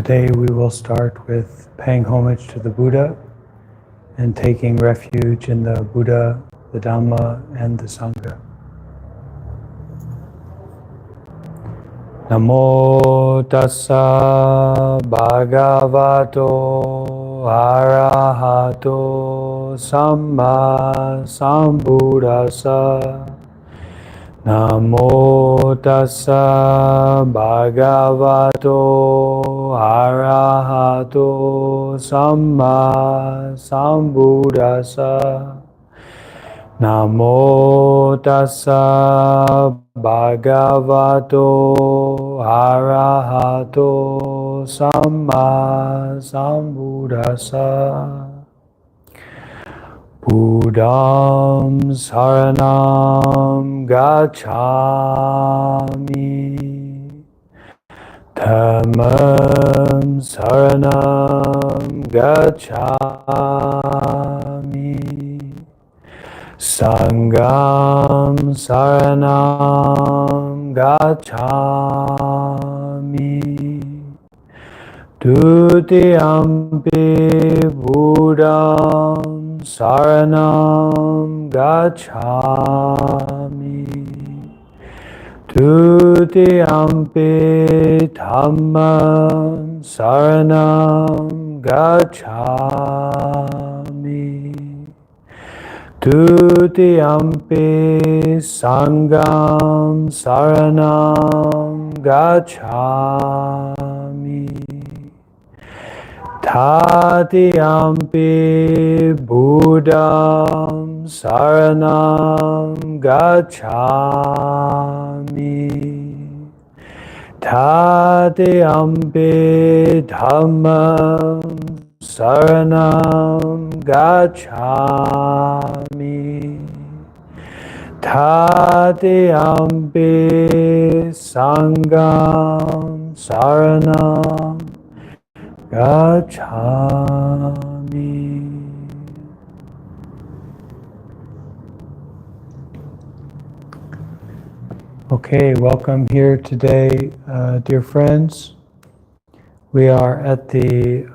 Today we will start with paying homage to the Buddha and taking refuge in the Buddha, the Dhamma, and the Sangha. Namo tassa bhagavato arahato samma sambuddhassa. Namo tassa bhagavato arahato samma sambuddhassa. Namo tassa bhagavato arahato samma sambuddhassa. Buddham saranam gacchami. Dhammam saranam gacchami. Sangham saranam gacchami. Dutiyampi Buddham saranam gacchami. Dutiyampi Dhammam saranam gacchami. Dutiyampi Sangham saranam gacchami. Tatiyampi Buddham saranam gacchami. Tatiyampi Dhammam saranam gacchami. Tatiyampi Sangham saranam gacchami. Okay, welcome here today, dear friends. We are at the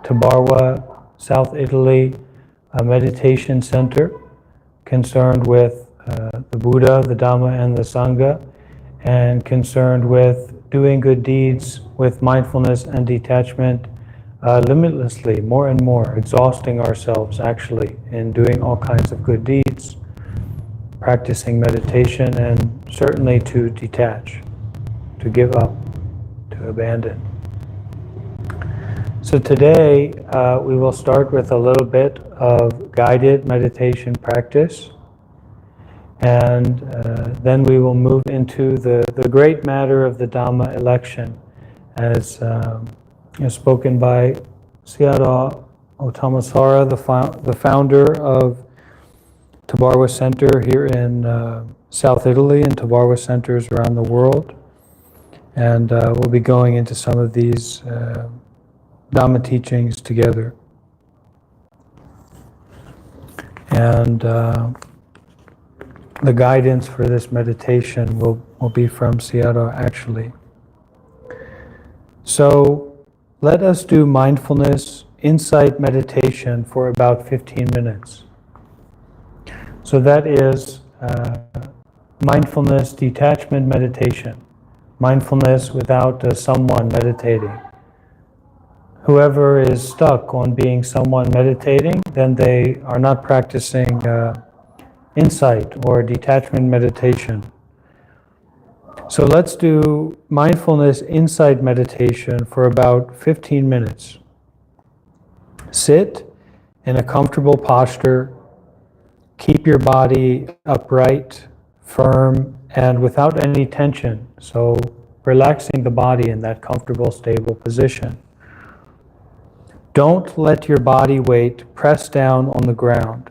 Tabarwa, South Italy meditation center concerned with the Buddha, the Dhamma, and the Sangha, and concerned with doing good deeds with mindfulness and detachment limitlessly, more and more, exhausting ourselves actually in doing all kinds of good deeds, practicing meditation, and certainly to detach, to give up, to abandon. So today we will start with a little bit of guided meditation practice, and then we will move into the great matter of the Dhamma election, as spoken by Sayadaw Otamasara, the founder of Tabarwa Center here in South Italy and Tabarwa centers around the world. And we'll be going into some of these Dhamma teachings together. And the guidance for this meditation will be from Sayadaw actually. So let us do mindfulness insight meditation for about 15 minutes. So that is mindfulness detachment meditation. Mindfulness without someone meditating. Whoever is stuck on being someone meditating, then they are not practicing insight or detachment meditation. So let's do mindfulness insight meditation for about 15 minutes. Sit in a comfortable posture. Keep your body upright, firm, and without any tension. So relaxing the body in that comfortable, stable position. Don't let your body weight press down on the ground.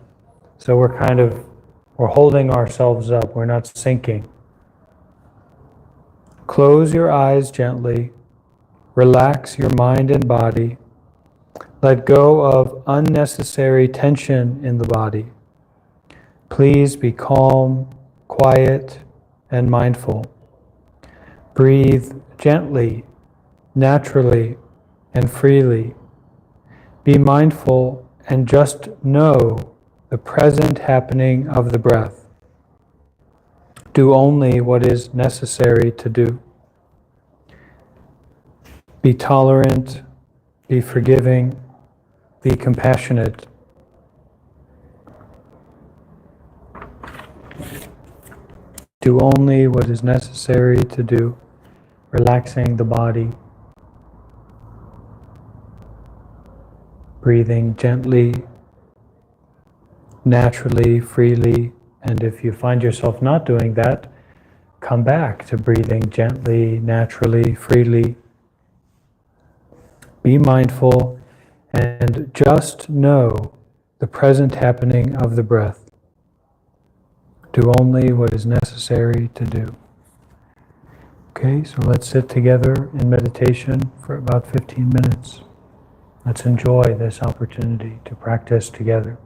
So we're holding ourselves up, we're not sinking. Close your eyes gently. Relax your mind and body. Let go of unnecessary tension in the body. Please be calm, quiet, and mindful. Breathe gently naturally and freely. Be mindful and just know the present happening of the breath. Do only what is necessary to do. Be tolerant, be forgiving, be compassionate. Do only what is necessary to do, relaxing the body, breathing gently, naturally, freely, and if you find yourself not doing that, come back to breathing gently, naturally, freely. Be mindful and just know the present happening of the breath. Do only what is necessary to do. Okay, so let's sit together in meditation for about 15 minutes. Let's enjoy this opportunity to practice together.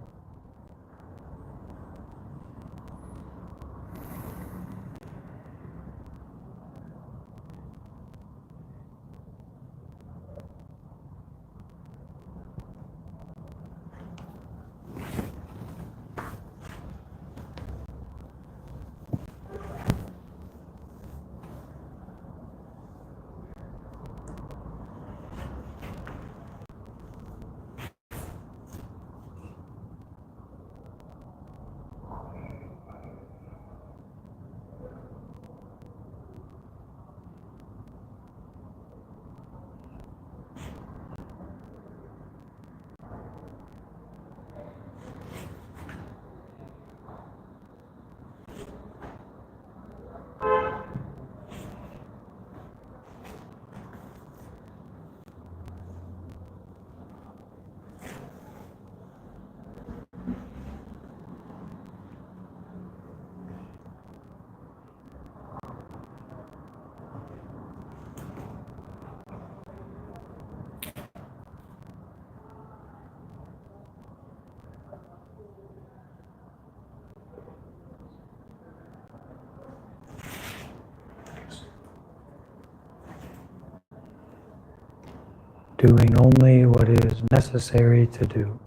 Doing only what is necessary to do.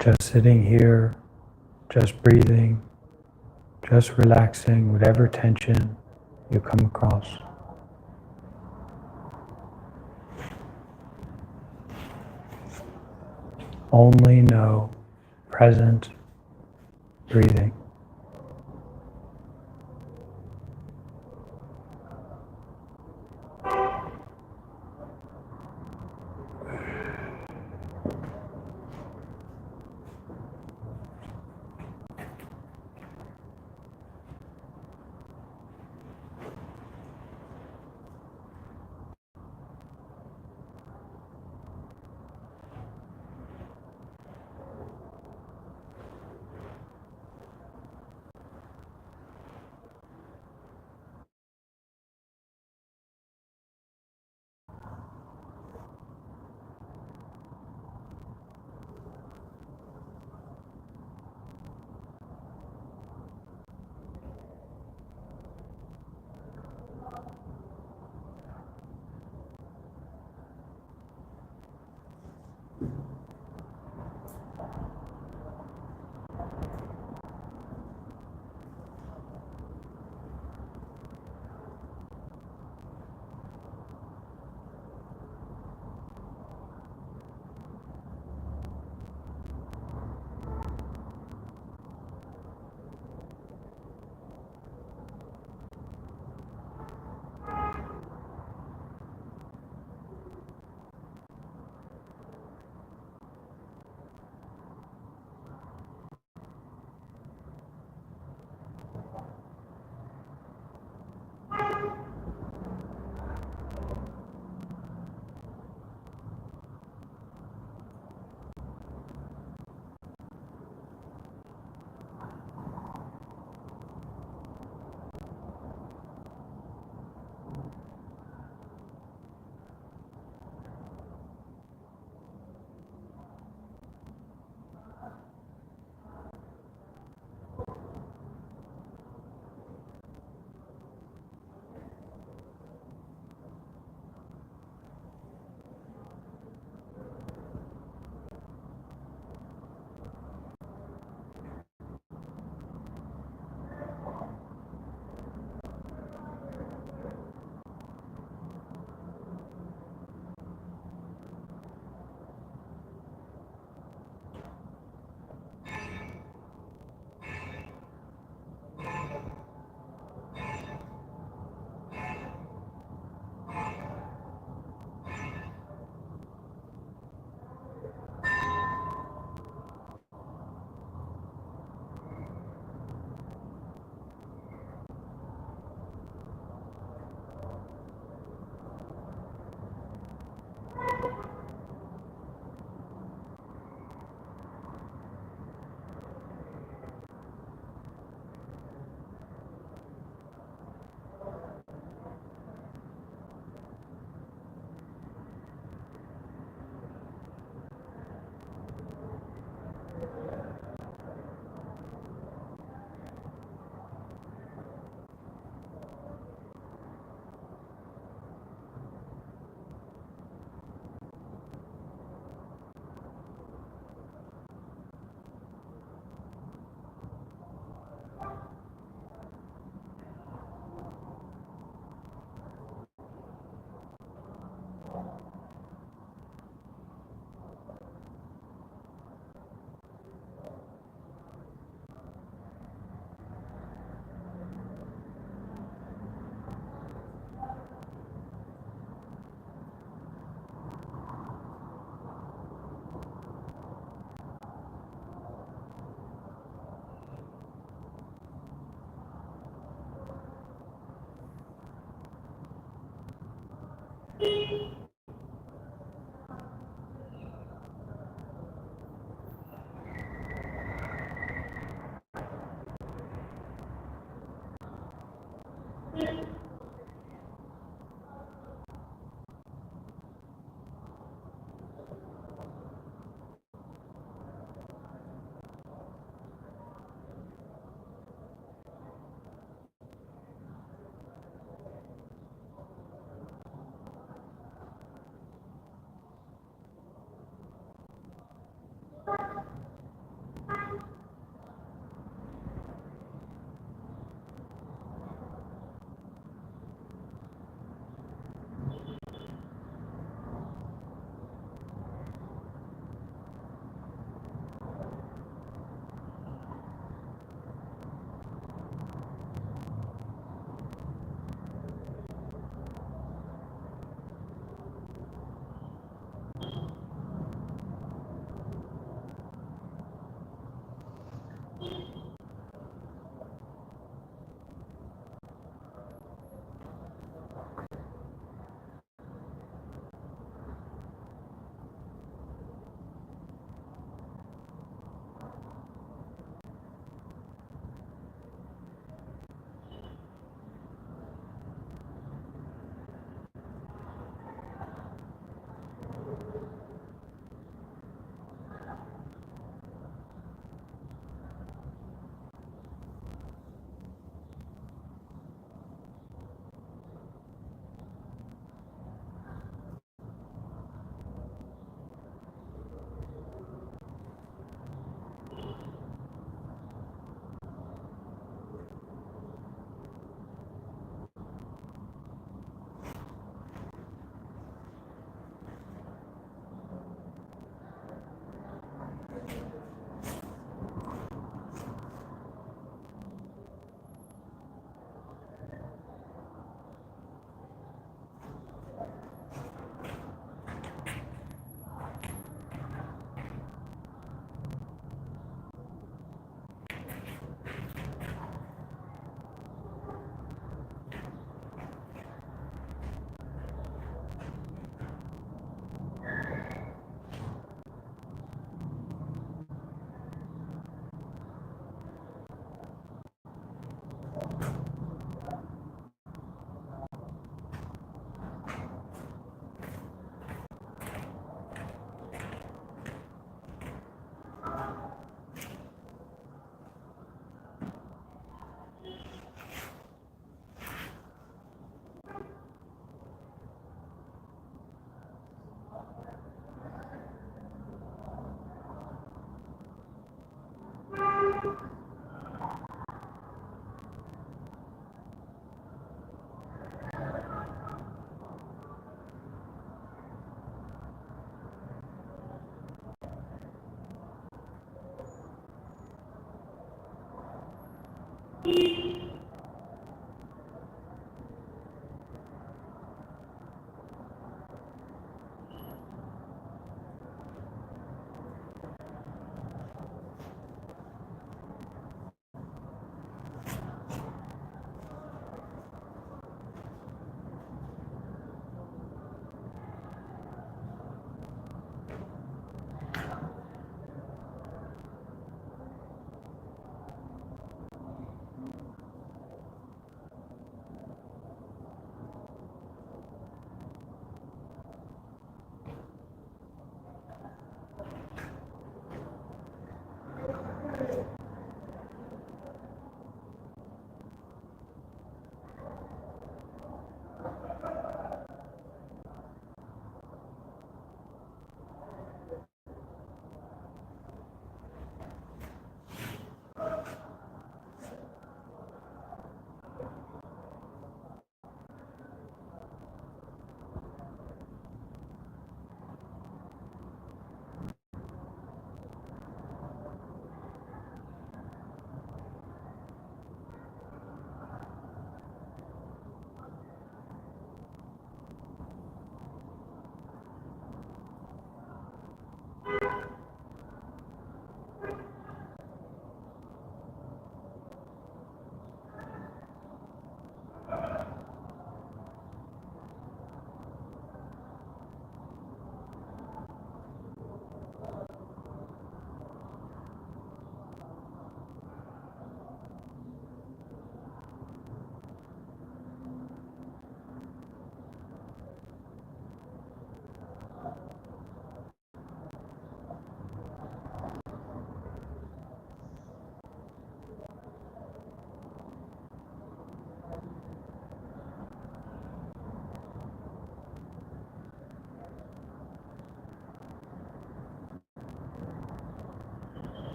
Just sitting here, just breathing, just relaxing whatever tension you come across. Only know present breathing.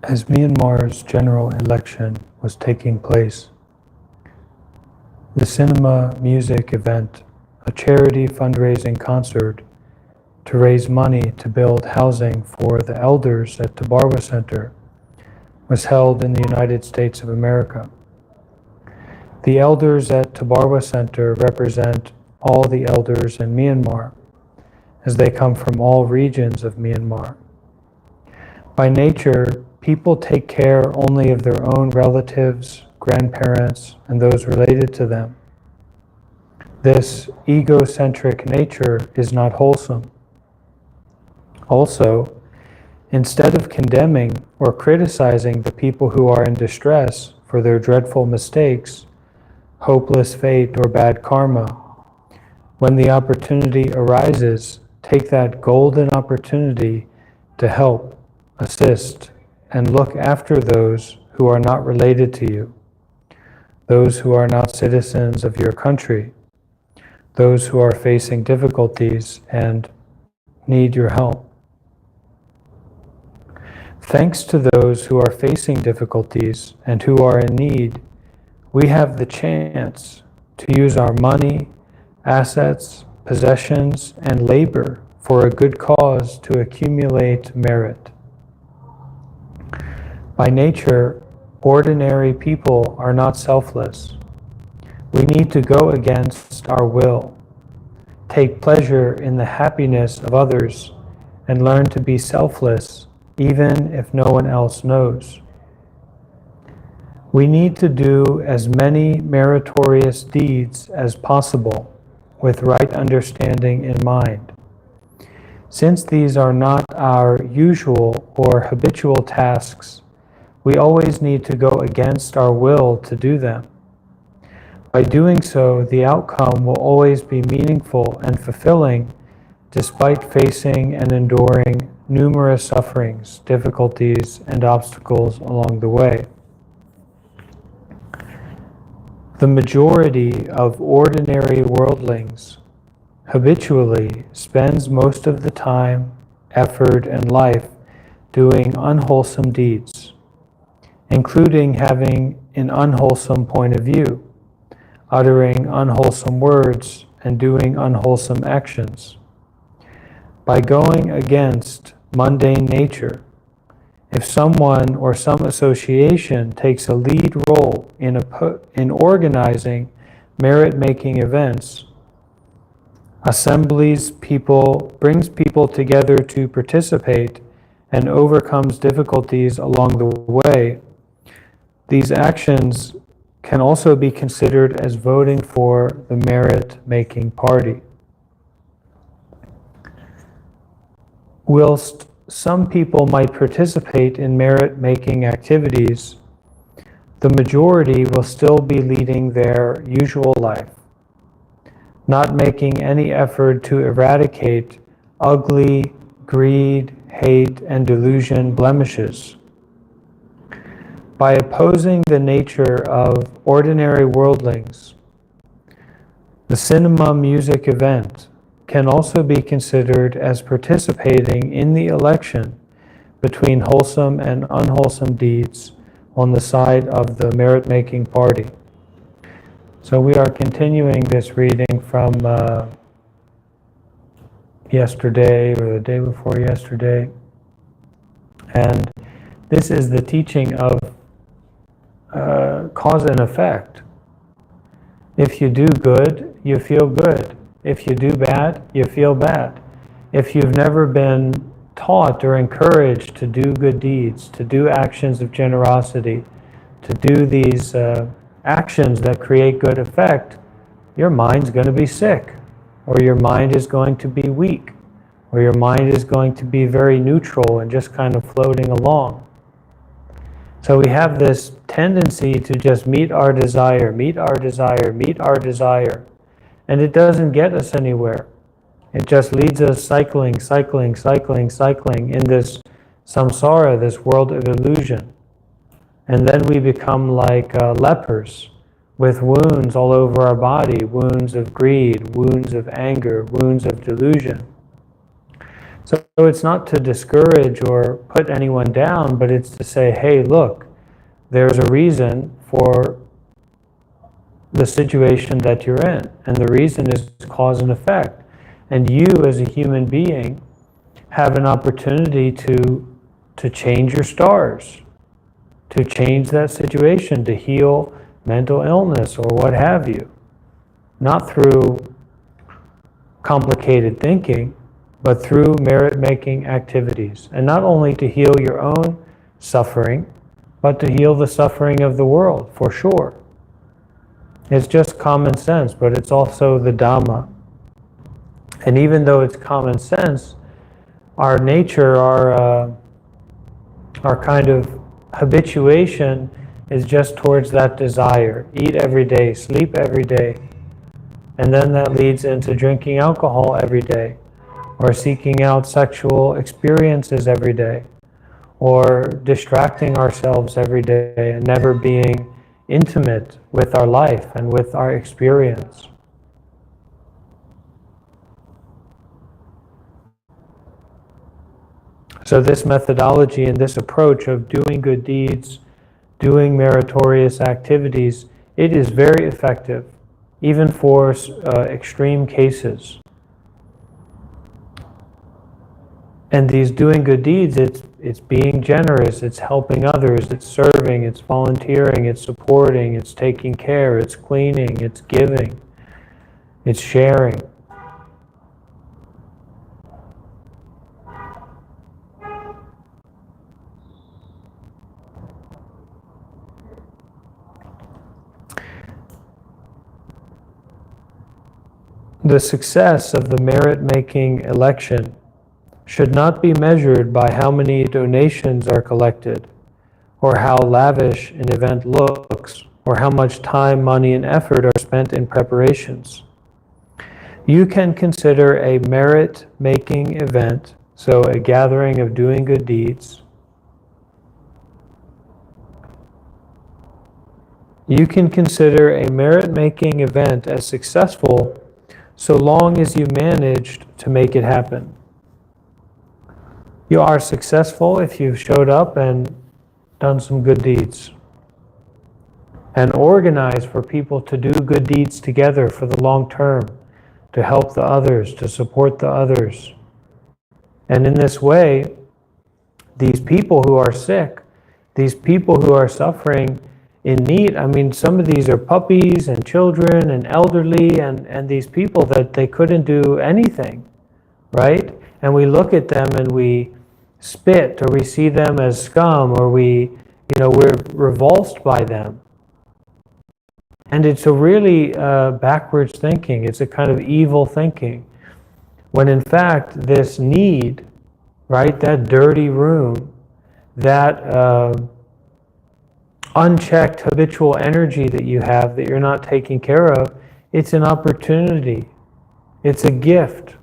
As Myanmar's general election was taking place, the cinema music event, a charity fundraising concert to raise money to build housing for the elders at Tabarwa Center, was held in the United States of America. The elders at Tabarwa Center represent all the elders in Myanmar, as they come from all regions of Myanmar. By nature, people take care only of their own relatives, grandparents, and those related to them. This egocentric nature is not wholesome. Also, instead of condemning or criticizing the people who are in distress for their dreadful mistakes, hopeless fate, or bad karma, when the opportunity arises, take that golden opportunity to help, assist, and look after those who are not related to you, those who are not citizens of your country, those who are facing difficulties and need your help. Thanks to those who are facing difficulties and who are in need, we have the chance to use our money, assets, possessions, and labor for a good cause to accumulate merit. By nature, ordinary people are not selfless. We need to go against our will, take pleasure in the happiness of others, and learn to be selfless even if no one else knows. We need to do as many meritorious deeds as possible with right understanding in mind. Since these are not our usual or habitual tasks, we always need to go against our will to do them. By doing so, the outcome will always be meaningful and fulfilling despite facing and enduring numerous sufferings, difficulties, and obstacles along the way. The majority of ordinary worldlings habitually spends most of the time, effort, and life doing unwholesome deeds, including having an unwholesome point of view, uttering unwholesome words, and doing unwholesome actions. By going against mundane nature, if someone or some association takes a lead role in organizing merit-making events, assemblies brings people together to participate, and overcomes difficulties along the way, these actions can also be considered as voting for the merit-making party. whilst some people might participate in merit-making activities, the majority will still be leading their usual life, not making any effort to eradicate ugly greed, hate, and delusion blemishes. By opposing the nature of ordinary worldlings, the cinema music event can also be considered as participating in the election between wholesome and unwholesome deeds on the side of the merit-making party. So we are continuing this reading from yesterday or the day before yesterday. And this is the teaching of cause and effect. If you do good, you feel good. If you do bad, you feel bad. If you've never been taught or encouraged to do good deeds, to do actions of generosity, to do these actions that create good effect, your mind's going to be sick, or your mind is going to be weak, or your mind is going to be very neutral and just kind of floating along. So we have this tendency to just meet our desire, meet our desire, meet our desire, and it doesn't get us anywhere. It just leads us cycling, cycling, cycling, cycling in this samsara, this world of illusion. And then we become like lepers with wounds all over our body, wounds of greed, wounds of anger, wounds of delusion. So it's not to discourage or put anyone down, but it's to say, hey, look, there's a reason for the situation that you're in. And the reason is cause and effect. And you as a human being have an opportunity to change your stars, to change that situation, to heal mental illness or what have you. Not through complicated thinking, but through merit-making activities. And not only to heal your own suffering, but to heal the suffering of the world, for sure. It's just common sense, but it's also the Dhamma. And even though it's common sense, our nature, our kind of habituation is just towards that desire. Eat every day, sleep every day. And then that leads into drinking alcohol every day, or seeking out sexual experiences every day, or distracting ourselves every day and never being intimate with our life and with our experience. So this methodology and this approach of doing good deeds, doing meritorious activities, it is very effective, even for extreme cases. And these doing good deeds, it's being generous, it's helping others, it's serving, it's volunteering, it's supporting, it's taking care, it's cleaning, it's giving, it's sharing. The success of the merit-making election should not be measured by how many donations are collected, or how lavish an event looks, or how much time, money, and effort are spent in preparations. You can consider a merit-making event, so a gathering of doing good deeds. You can consider a merit-making event as successful so long as you managed to make it happen. You are successful if you've showed up and done some good deeds and organized for people to do good deeds together for the long term, to help the others, to support the others. And in this way, these people who are sick, these people who are suffering in need, I mean, some of these are puppies and children and elderly and these people that they couldn't do anything, right? And we look at them and we spit, or we see them as scum, or we're revulsed by them. And it's a really backwards thinking. It's a kind of evil thinking. When in fact, this need right? That dirty room, that unchecked habitual energy that you have that you're not taking care of, it's an opportunity. It's a gift.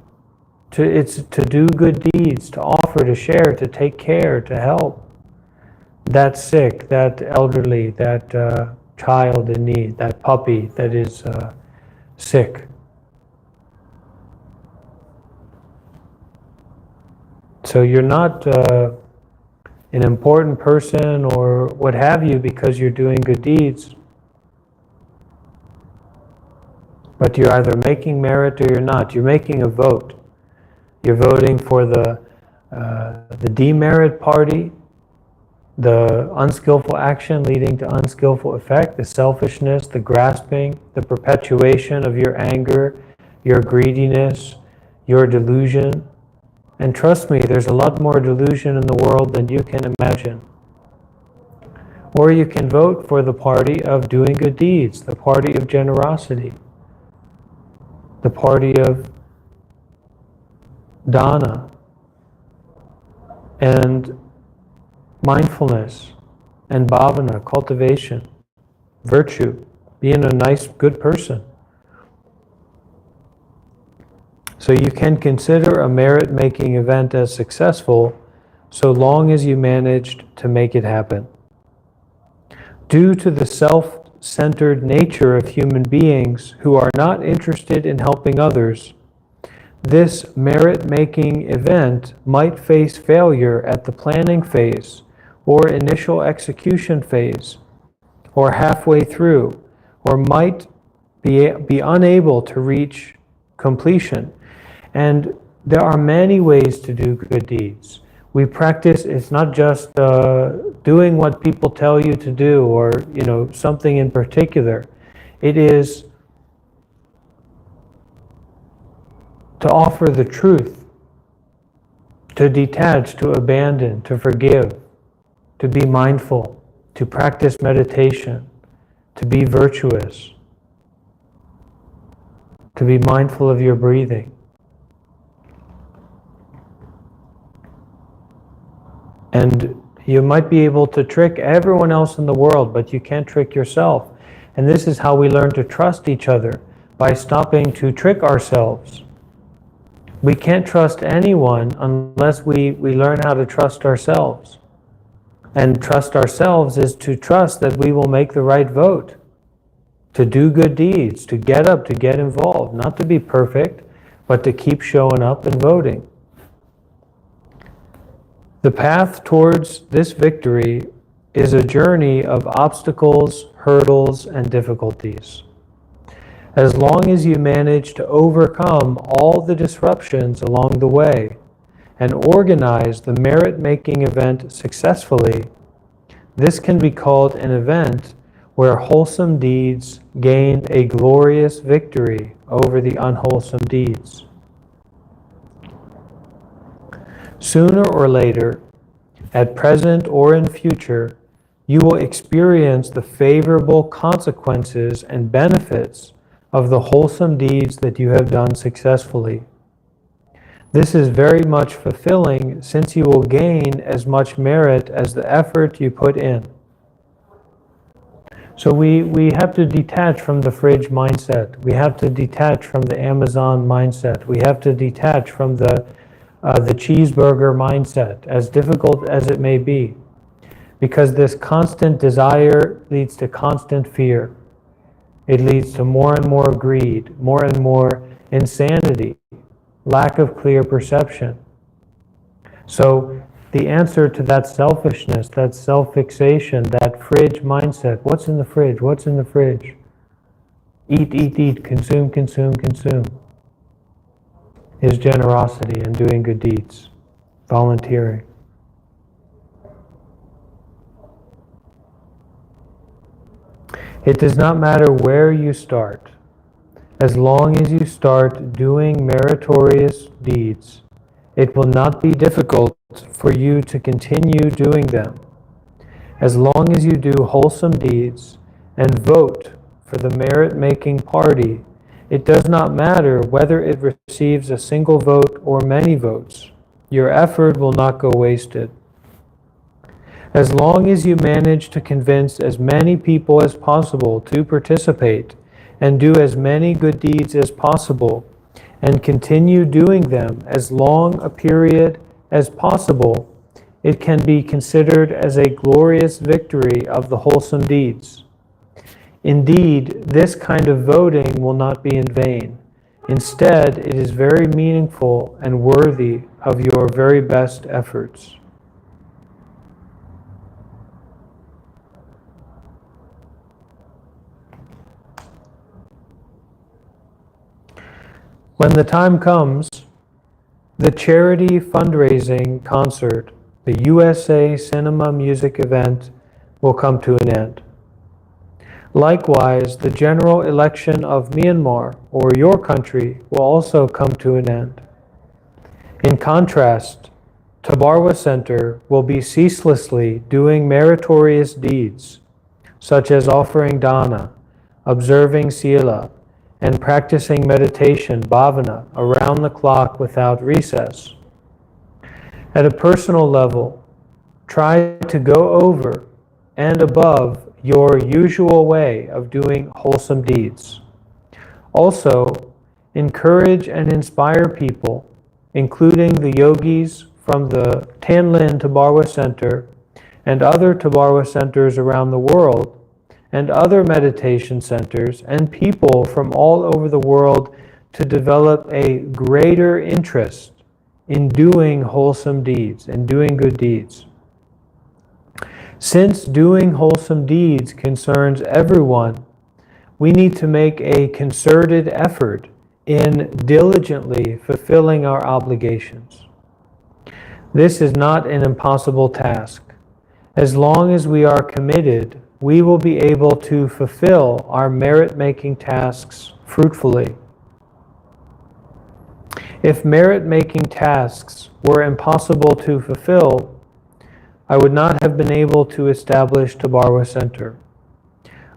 It's to do good deeds, to offer, to share, to take care, to help that sick, that elderly, that child in need, that puppy that is sick. So you're not an important person or what have you because you're doing good deeds, but you're either making merit or you're not. You're making a vote. You're voting for the demerit party, the unskillful action leading to unskillful effect, the selfishness, the grasping, the perpetuation of your anger, your greediness, your delusion. And trust me, there's a lot more delusion in the world than you can imagine. Or you can vote for the party of doing good deeds, the party of generosity, the party of dana and mindfulness and bhavana, cultivation, virtue, being a nice, good person. So you can consider a merit-making event as successful so long as you managed to make it happen. Due to the self-centered nature of human beings who are not interested in helping others, this merit-making event might face failure at the planning phase, or initial execution phase, or halfway through, or might be unable to reach completion. And there are many ways to do good deeds. We practice, it's not just doing what people tell you to do or, something in particular. It is to offer the truth, to detach, to abandon, to forgive, to be mindful, to practice meditation, to be virtuous, to be mindful of your breathing. And you might be able to trick everyone else in the world, but you can't trick yourself. And this is how we learn to trust each other, by stopping to trick ourselves. We can't trust anyone unless we learn how to trust ourselves. And trust ourselves is to trust that we will make the right vote, to do good deeds, to get up, to get involved, not to be perfect, but to keep showing up and voting. The path towards this victory is a journey of obstacles, hurdles, and difficulties. As long as you manage to overcome all the disruptions along the way and organize the merit-making event successfully, this can be called an event where wholesome deeds gain a glorious victory over the unwholesome deeds. Sooner or later, at present or in future, you will experience the favorable consequences and benefits of the wholesome deeds that you have done successfully. This is very much fulfilling since you will gain as much merit as the effort you put in. So we have to detach from the fridge mindset. We have to detach from the Amazon mindset. We have to detach from the cheeseburger mindset, as difficult as it may be, because this constant desire leads to constant fear. It leads to more and more greed, more and more insanity, lack of clear perception. So the answer to that selfishness, that self-fixation, that fridge mindset, what's in the fridge? What's in the fridge? Eat, eat, eat, consume, consume, consume, is generosity and doing good deeds, volunteering. It does not matter where you start, as long as you start doing meritorious deeds. It will not be difficult for you to continue doing them. As long as you do wholesome deeds and vote for the merit-making party, it does not matter whether it receives a single vote or many votes. Your effort will not go wasted. As long as you manage to convince as many people as possible to participate and do as many good deeds as possible, and continue doing them as long a period as possible, it can be considered as a glorious victory of the wholesome deeds. Indeed, this kind of voting will not be in vain. Instead, it is very meaningful and worthy of your very best efforts. When the time comes, the charity fundraising concert, the USA Cinema Music event, will come to an end. Likewise, the general election of Myanmar, or your country, will also come to an end. In contrast, Tabarwa Center will be ceaselessly doing meritorious deeds, such as offering dana, observing sila, and practicing meditation, bhavana, around the clock without recess. At a personal level, try to go over and above your usual way of doing wholesome deeds. Also, encourage and inspire people, including the yogis from the Tanlin Tabarwa Center and other Tabarwa centers around the world, and other meditation centers, and people from all over the world to develop a greater interest in doing wholesome deeds and doing good deeds. Since doing wholesome deeds concerns everyone, we need to make a concerted effort in diligently fulfilling our obligations. This is not an impossible task. As long as we are committed, we will be able to fulfill our merit-making tasks fruitfully. If merit-making tasks were impossible to fulfill, I would not have been able to establish Tabarwa Center,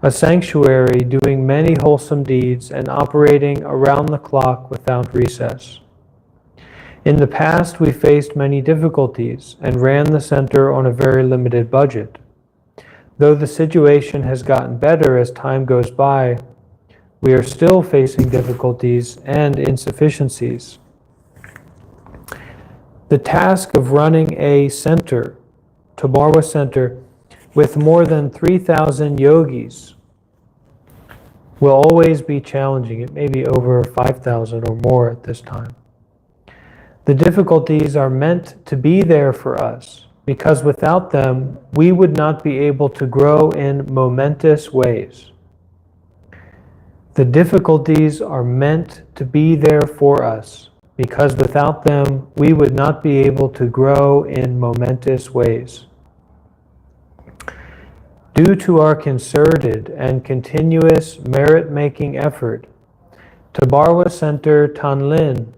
a sanctuary doing many wholesome deeds and operating around the clock without recess. In the past, we faced many difficulties and ran the center on a very limited budget. Though the situation has gotten better as time goes by, we are still facing difficulties and insufficiencies. The task of running a center, Tabarwa Center, with more than 3,000 yogis will always be challenging. It may be over 5,000 or more at this time. The difficulties are meant to be there for us, because without them, we would not be able to grow in momentous ways. The difficulties are meant to be there for us, because without them, we would not be able to grow in momentous ways. Due to our concerted and continuous merit-making effort, Tabarwa Center Tanlin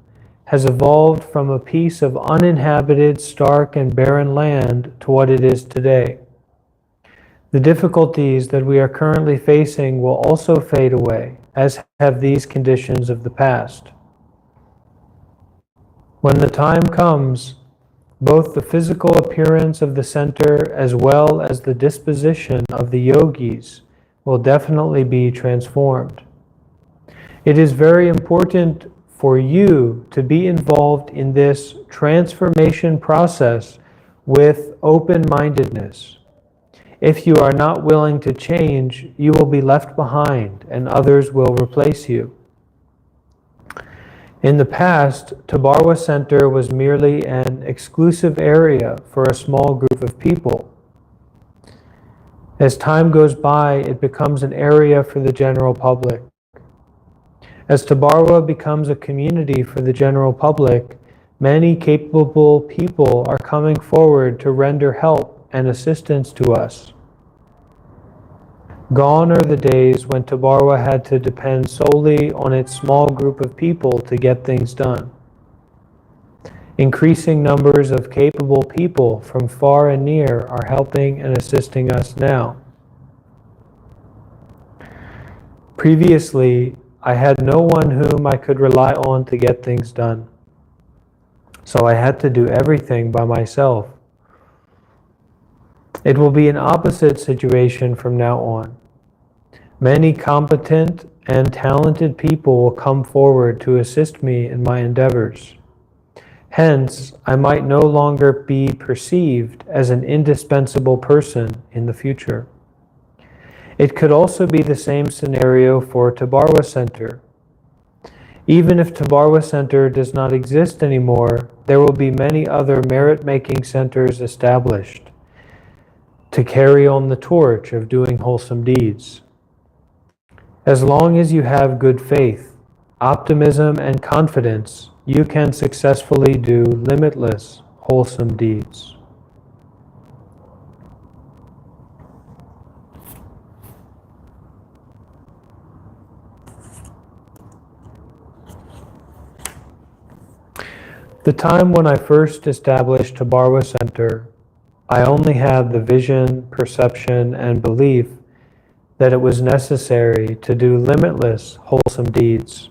has evolved from a piece of uninhabited, stark, and barren land to what it is today. The difficulties that we are currently facing will also fade away, as have these conditions of the past. When the time comes, both the physical appearance of the center as well as the disposition of the yogis will definitely be transformed. It is very important for you to be involved in this transformation process with open-mindedness. If you are not willing to change, you will be left behind and others will replace you. In the past, Tabarwa Center was merely an exclusive area for a small group of people. As time goes by, it becomes an area for the general public. As Tabarwa becomes a community for the general public, many capable people are coming forward to render help and assistance to us. Gone are the days when Tabarwa had to depend solely on its small group of people to get things done. Increasing numbers of capable people from far and near are helping and assisting us now. Previously, I had no one whom I could rely on to get things done. so I had to do everything by myself. It will be an opposite situation from now on. Many competent and talented people will come forward to assist me in my endeavors. Hence, I might no longer be perceived as an indispensable person in the future. It could also be the same scenario for Tabarwa Center. Even if Tabarwa Center does not exist anymore, there will be many other merit-making centers established to carry on the torch of doing wholesome deeds. As long as you have good faith, optimism, and confidence, you can successfully do limitless wholesome deeds. The time when I first established Tabarwa Center, I only had the vision, perception, and belief that it was necessary to do limitless wholesome deeds.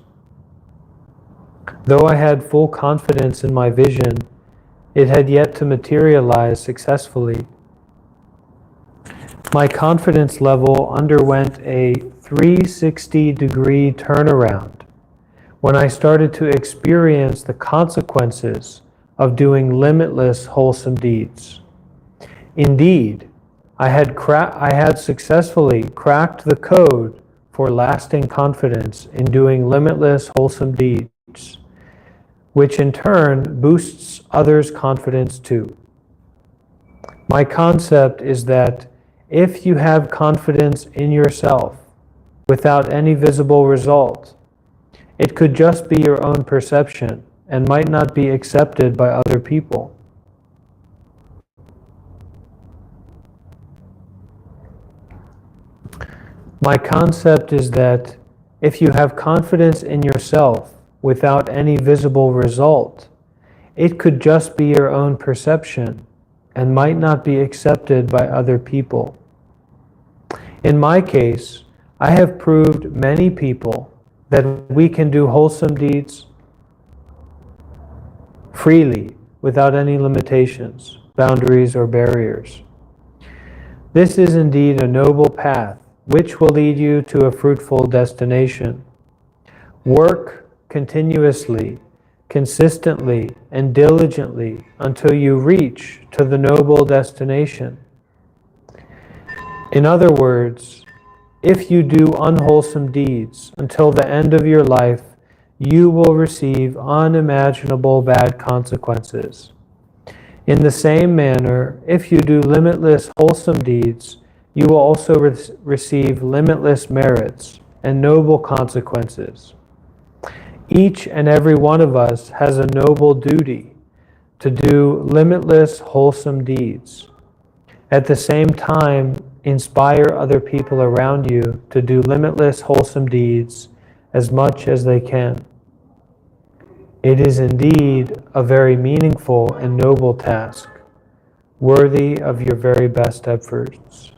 Though I had full confidence in my vision, it had yet to materialize successfully. My confidence level underwent a 360-degree turnaround when I started to experience the consequences of doing limitless wholesome deeds. Indeed, I had successfully cracked the code for lasting confidence in doing limitless wholesome deeds, which in turn boosts others' confidence too. My concept is that if you have confidence in yourself without any visible result, it could just be your own perception and might not be accepted by other people. My concept is that if you have confidence in yourself without any visible result, it could just be your own perception and might not be accepted by other people. In my case, I have proved many people that we can do wholesome deeds freely without any limitations, boundaries, or barriers. This is indeed a noble path which will lead you to a fruitful destination. Work continuously, consistently, and diligently until you reach to the noble destination. In other words, if you do unwholesome deeds until the end of your life, you will receive unimaginable bad consequences. In the same manner, if you do limitless wholesome deeds, you will also receive limitless merits and noble consequences. Each and every one of us has a noble duty to do limitless wholesome deeds. At the same time, inspire other people around you to do limitless wholesome deeds as much as they can. It is indeed a very meaningful and noble task, worthy of your very best efforts.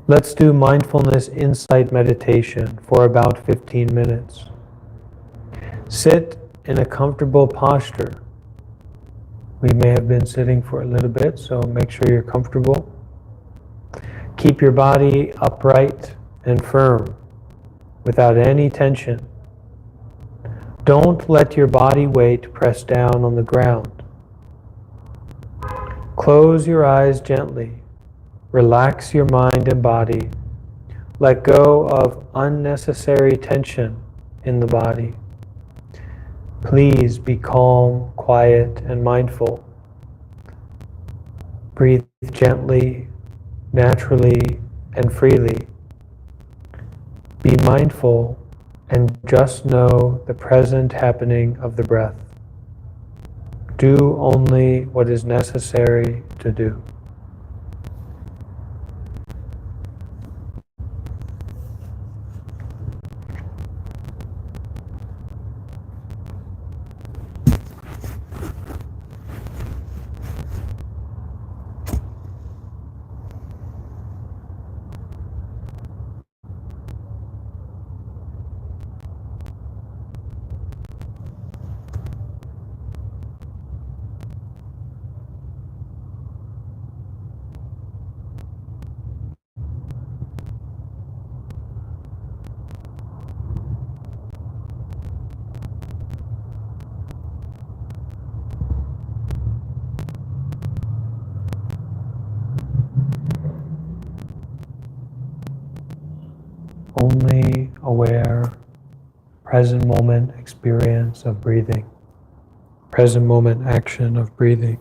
Let's do mindfulness insight meditation for about 15 minutes. Sit in a comfortable posture. We may have been sitting for a little bit, so make sure you're comfortable. Keep your body upright and firm, without any tension. Don't let your body weight press down on the ground. Close your eyes gently. Relax your mind and body. Let go of unnecessary tension in the body. Please be calm, quiet, and mindful. Breathe gently, naturally, and freely. Be mindful and just know the present happening of the breath. Do only what is necessary to do. present moment experience of breathing, present moment action of breathing.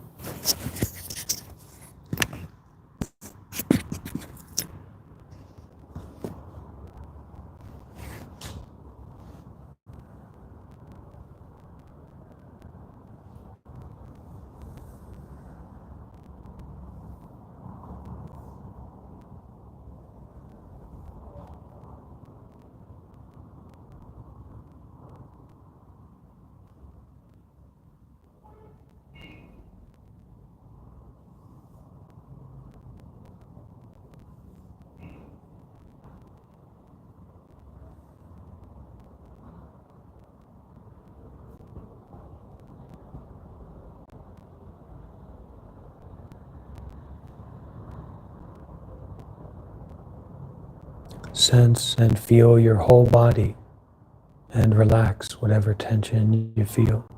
Sense and feel your whole body and relax whatever tension you feel.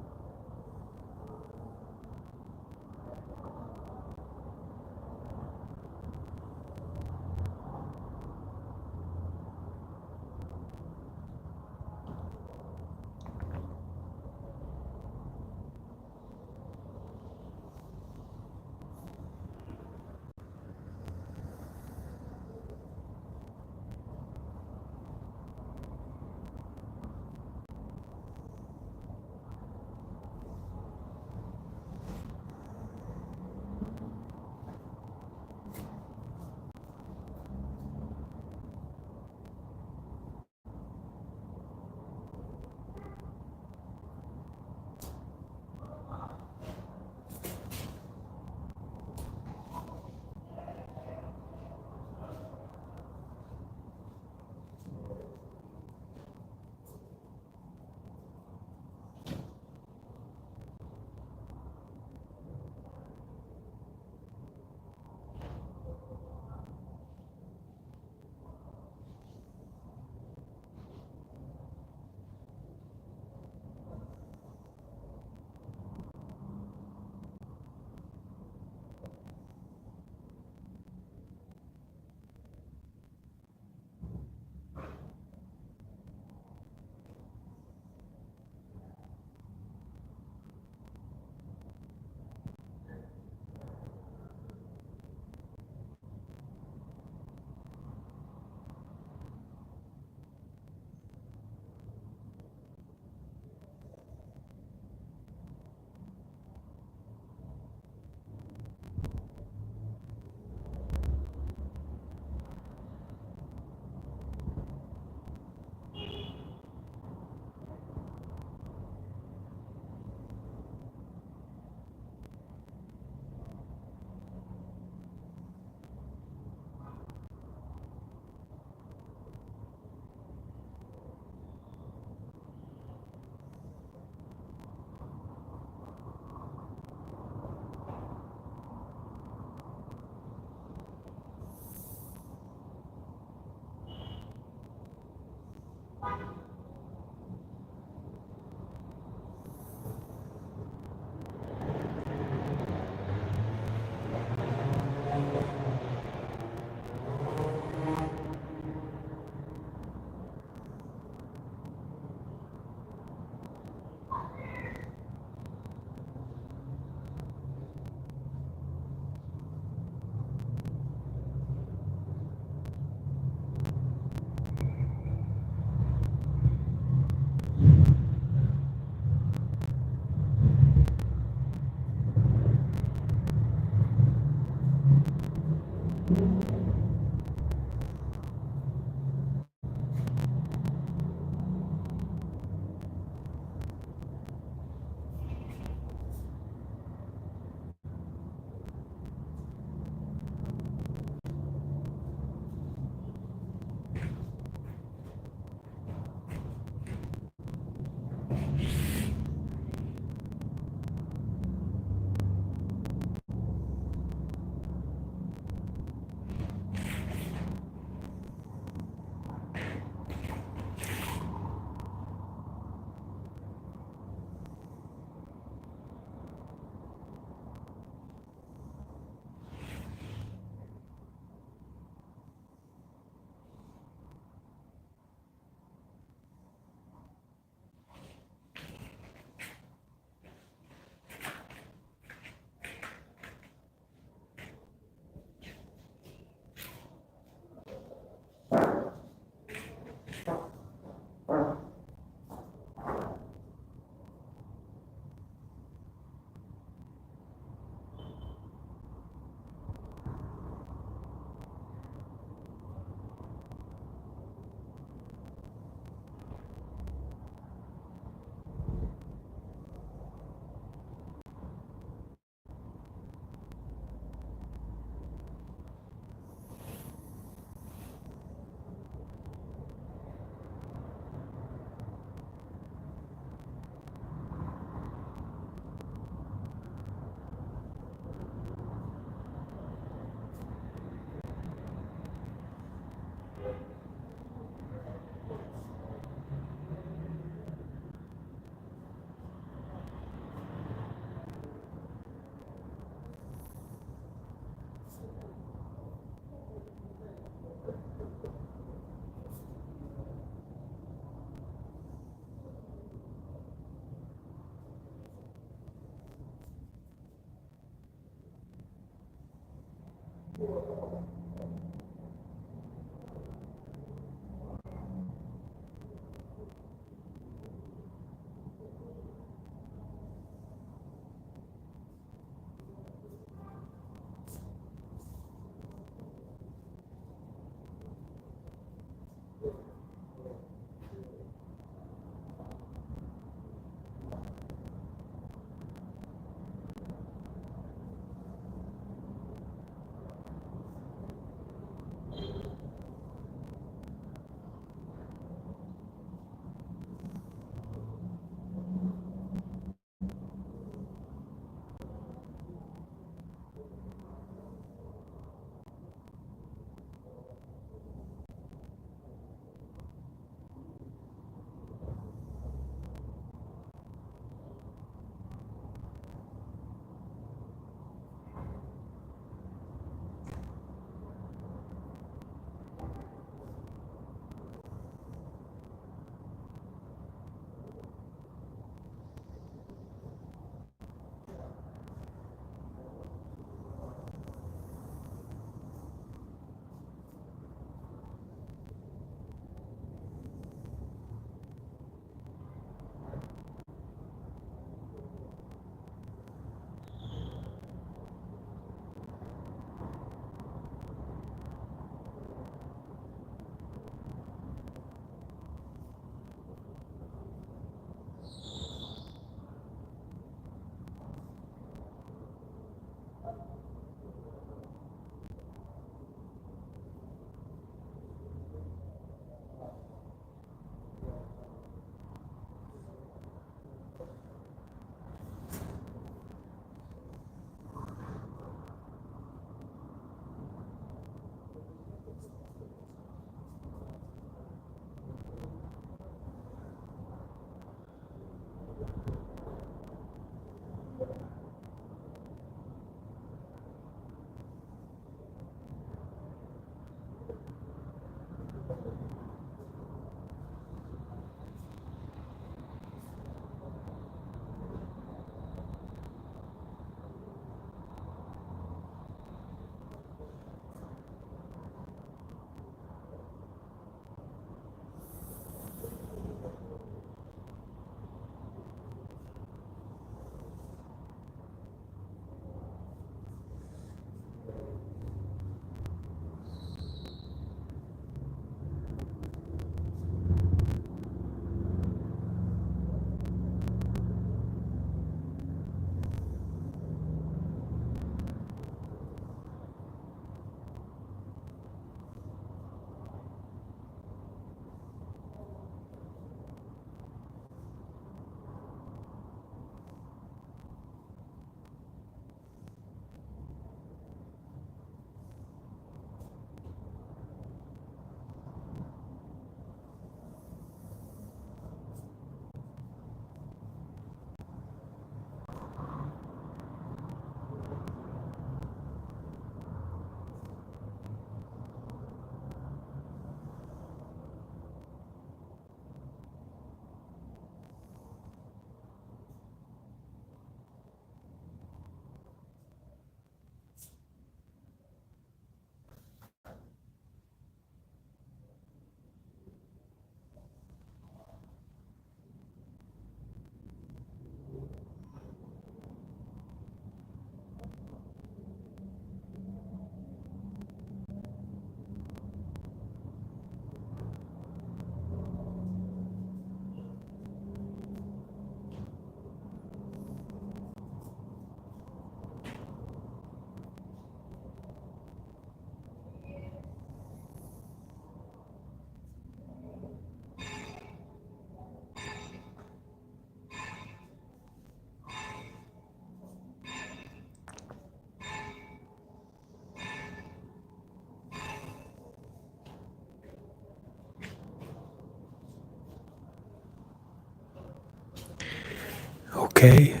Okay,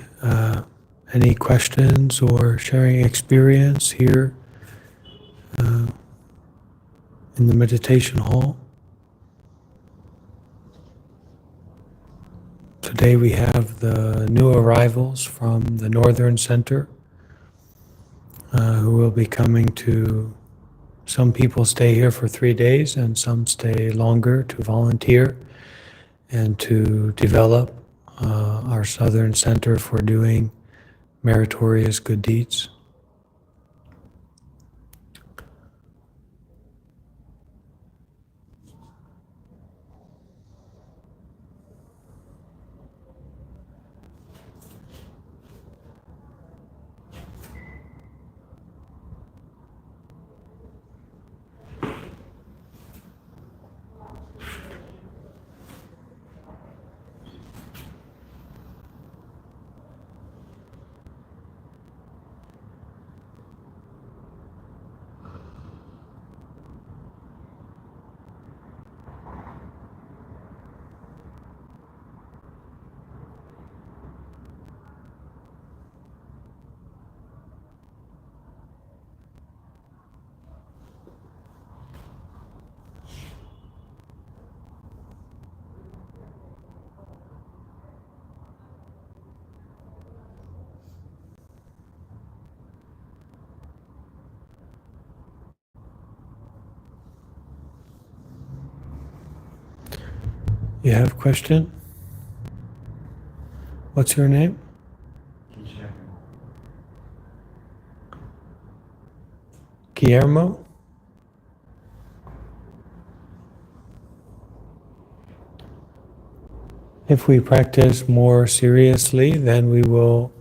any questions or sharing experience here in the meditation hall? Today we have the new arrivals from the Northern Center who will be coming to, some people stay here for 3 days and some stay longer to volunteer and to develop our Southern Center for doing meritorious good deeds. You have a question? What's your name? Guillermo? If we practice more seriously, then we will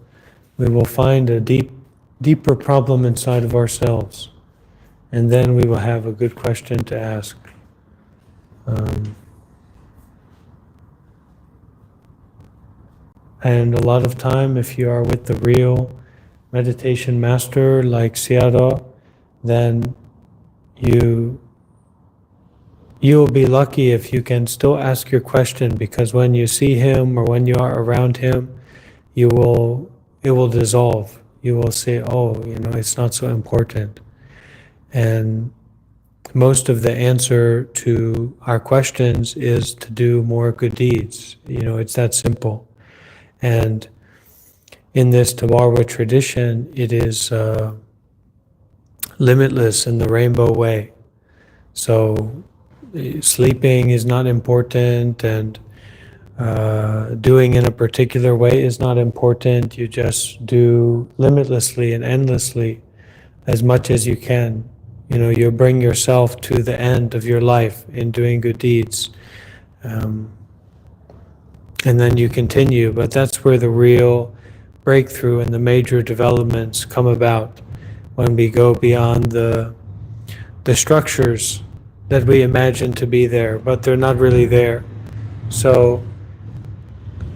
find a deeper problem inside of ourselves, and then we will have a good question to ask. And a lot of time, if you are with the real meditation master like Sayadaw, then you'll be lucky if you can still ask your question, because when you see him or when you are around him, it will dissolve. You will say, oh, it's not so important. And most of the answer to our questions is to do more good deeds. It's that simple. And in this Tawarwa tradition, it is limitless in the rainbow way. So sleeping is not important, and doing in a particular way is not important. You just do limitlessly and endlessly as much as you can. You bring yourself to the end of your life in doing good deeds. And then you continue, but that's where the real breakthrough and the major developments come about, when we go beyond the structures that we imagine to be there, but they're not really there. So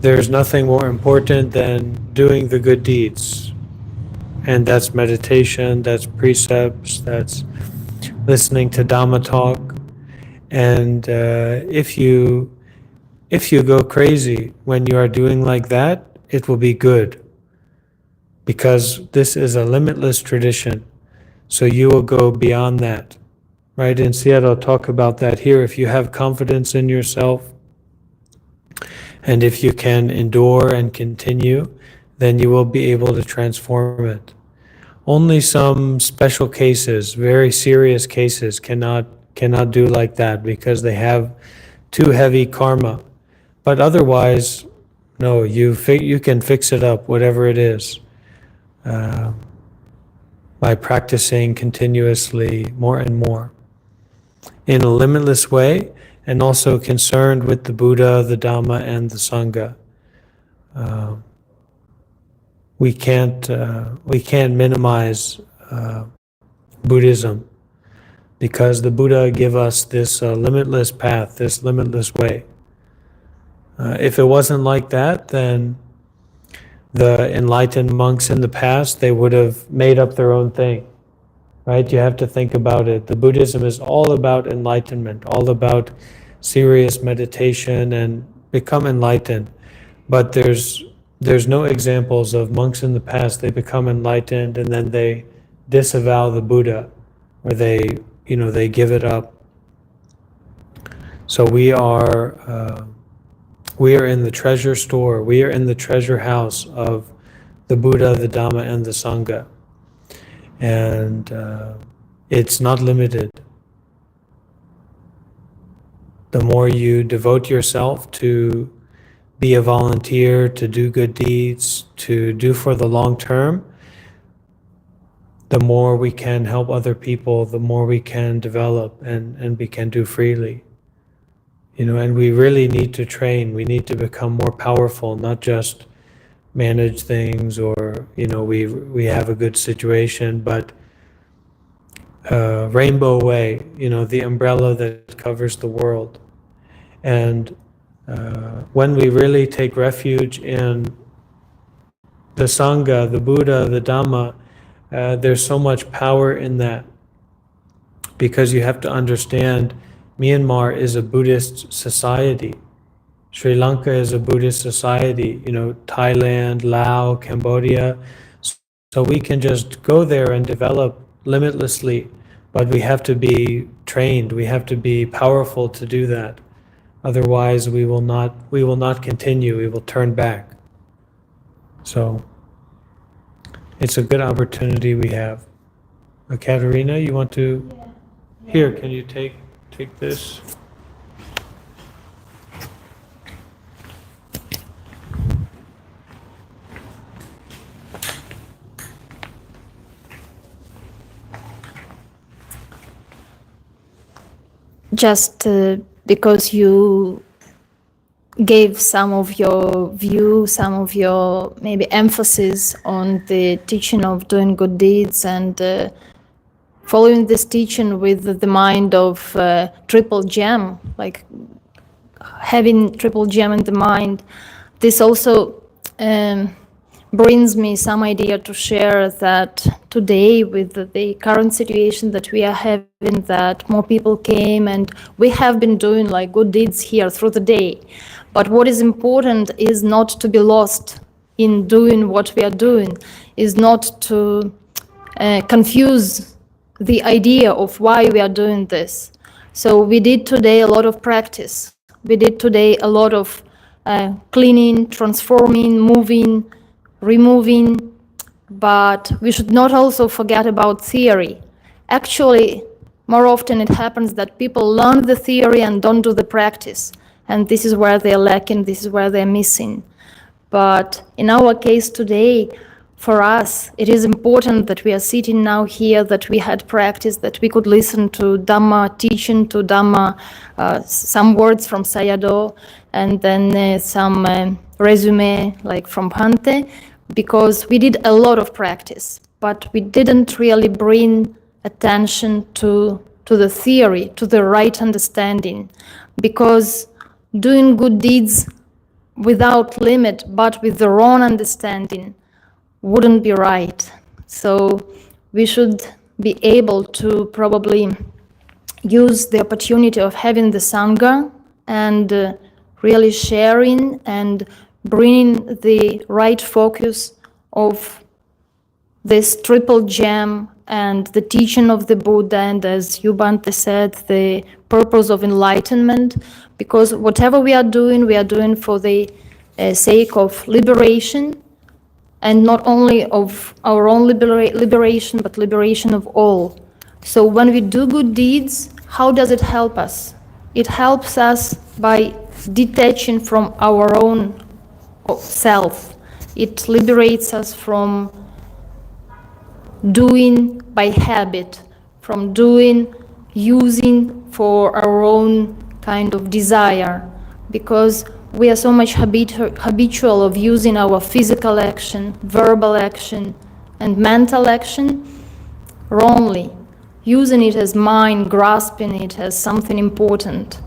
there's nothing more important than doing the good deeds. And that's meditation, that's precepts, that's listening to Dhamma talk. And if you go crazy when you are doing like that, it will be good, because this is a limitless tradition. So you will go beyond that, right? And Sayadaw talk about that here. If you have confidence in yourself, and if you can endure and continue, then you will be able to transform it. Only some special cases, very serious cases, cannot do like that, because they have too heavy karma. But otherwise, no, you can fix it up, whatever it is, by practicing continuously more and more in a limitless way, and also concerned with the Buddha, the Dhamma, and the Sangha. We can't minimize Buddhism, because the Buddha gave us this limitless path, this limitless way. If it wasn't like that, then the enlightened monks in the past, they would have made up their own thing, right? You have to think about it. The Buddhism is all about enlightenment, all about serious meditation and become enlightened. But there's there's no examples of monks in the past, they become enlightened and then they disavow the Buddha, or they give it up. So we are in the treasure store, we are in the treasure house of the Buddha, the Dhamma, and the Sangha. And it's not limited. The more you devote yourself to be a volunteer, to do good deeds, to do for the long term, the more we can help other people, the more we can develop and we can do freely. And we really need to train. We need to become more powerful, not just manage things or, we have a good situation, but rainbow way, the umbrella that covers the world. And when we really take refuge in the Sangha, the Buddha, the Dhamma, there's so much power in that, because you have to understand Myanmar is a Buddhist society. Sri Lanka is a Buddhist society, Thailand, Laos, Cambodia. So we can just go there and develop limitlessly, but we have to be trained, we have to be powerful to do that. Otherwise, we will not continue, we will turn back. So it's a good opportunity we have. Katerina, you want to? Yeah. Here, can you take this? Just because you gave some of your view, some of your maybe emphasis on the teaching of doing good deeds and following this teaching with the mind of triple gem, like having triple gem in the mind. This also brings me some idea to share that today, with the current situation that we are having, that more people came and we have been doing like good deeds here through the day. But what is important is not to be lost in doing what we are doing, is not to confuse the idea of why we are doing this. So we did today a lot of practice. We did today a lot of cleaning, transforming, moving, removing, but we should not also forget about theory. Actually, more often it happens that people learn the theory and don't do the practice, and this is where they're lacking, this is where they're missing. But in our case today, for us, it is important that we are sitting now here, that we had practice, that we could listen to Dhamma teaching, to Dhamma, some words from Sayadaw, and then some resume like from Bhante, because we did a lot of practice, but we didn't really bring attention to the theory, to the right understanding, because doing good deeds without limit, but with the wrong understanding, wouldn't be right. So we should be able to probably use the opportunity of having the Sangha and really sharing and bringing the right focus of this triple gem and the teaching of the Buddha, and as you, Bhante, said, the purpose of enlightenment, because whatever we are doing for the sake of liberation, and not only of our own liberation, but liberation of all. So when we do good deeds, how does it help us? It helps us by detaching from our own self. It liberates us from doing by habit, from doing, using for our own kind of desire, because we are so much habitual of using our physical action, verbal action, and mental action wrongly, using it as mine, grasping it as something important.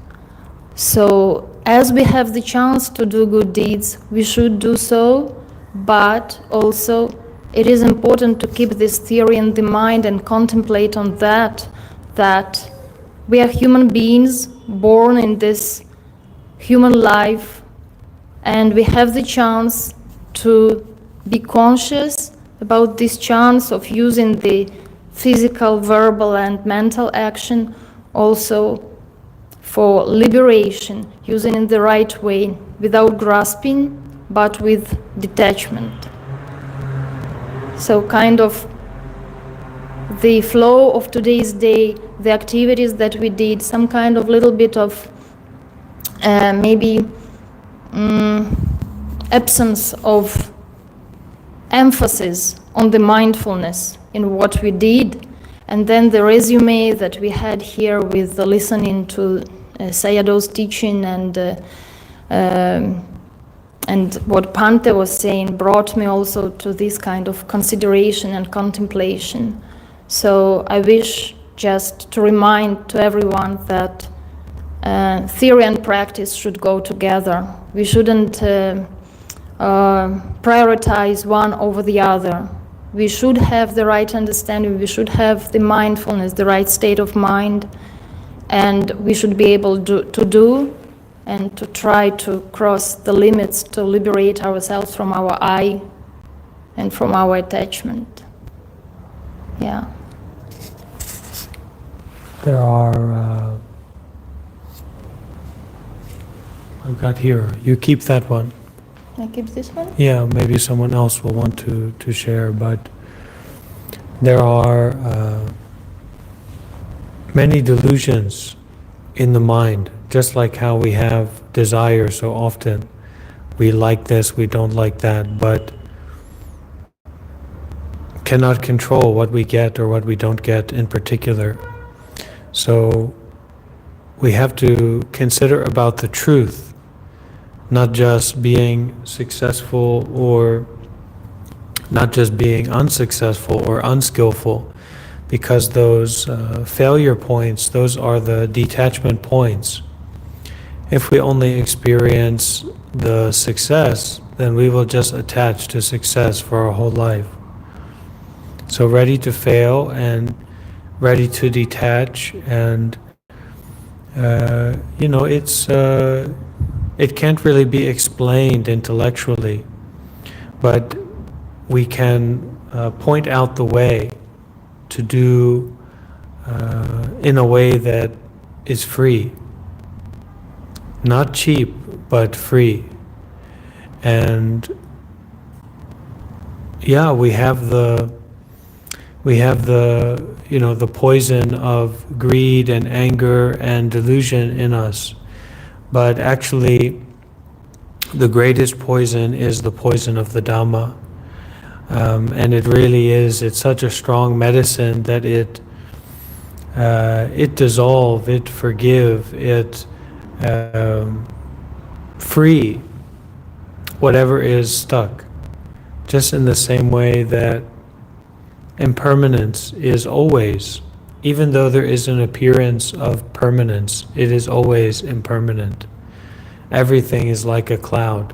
So as we have the chance to do good deeds, we should do so, but also it is important to keep this theory in the mind and contemplate on that we are human beings born in this human life, and we have the chance to be conscious about this chance of using the physical, verbal, and mental action also for liberation, using in the right way, without grasping, but with detachment. So kind of the flow of today's day, the activities that we did, some kind of little bit of maybe absence of emphasis on the mindfulness in what we did, and then the resume that we had here with the listening to Sayadaw's teaching and what Pante was saying brought me also to this kind of consideration and contemplation. So I wish just to remind to everyone that theory and practice should go together. We shouldn't prioritize one over the other. We should have the right understanding, we should have the mindfulness, the right state of mind, and we should be able to do and to try to cross the limits to liberate ourselves from our I and from our attachment. Yeah. There are, I've got here, you keep that one. Can I keep this one? Yeah, maybe someone else will want to share, but there are many delusions in the mind, just like how we have desire so often. We like this, we don't like that, but cannot control what we get or what we don't get in particular. So we have to consider about the truth, not just being successful or not just being unsuccessful or unskillful, because those failure points, those are the detachment points. If we only experience the success, then we will just attach to success for our whole life. So ready to fail and ready to detach, and it can't really be explained intellectually, but we can point out the way to do in a way that is free. Not cheap, but free. And yeah, we have the the poison of greed and anger and delusion in us. But actually, the greatest poison is the poison of the Dhamma. And it really is, it's such a strong medicine that it dissolve, it forgive, it free whatever is stuck. Just in the same way that impermanence is always, even though there is an appearance of permanence, it is always impermanent. Everything is like a cloud.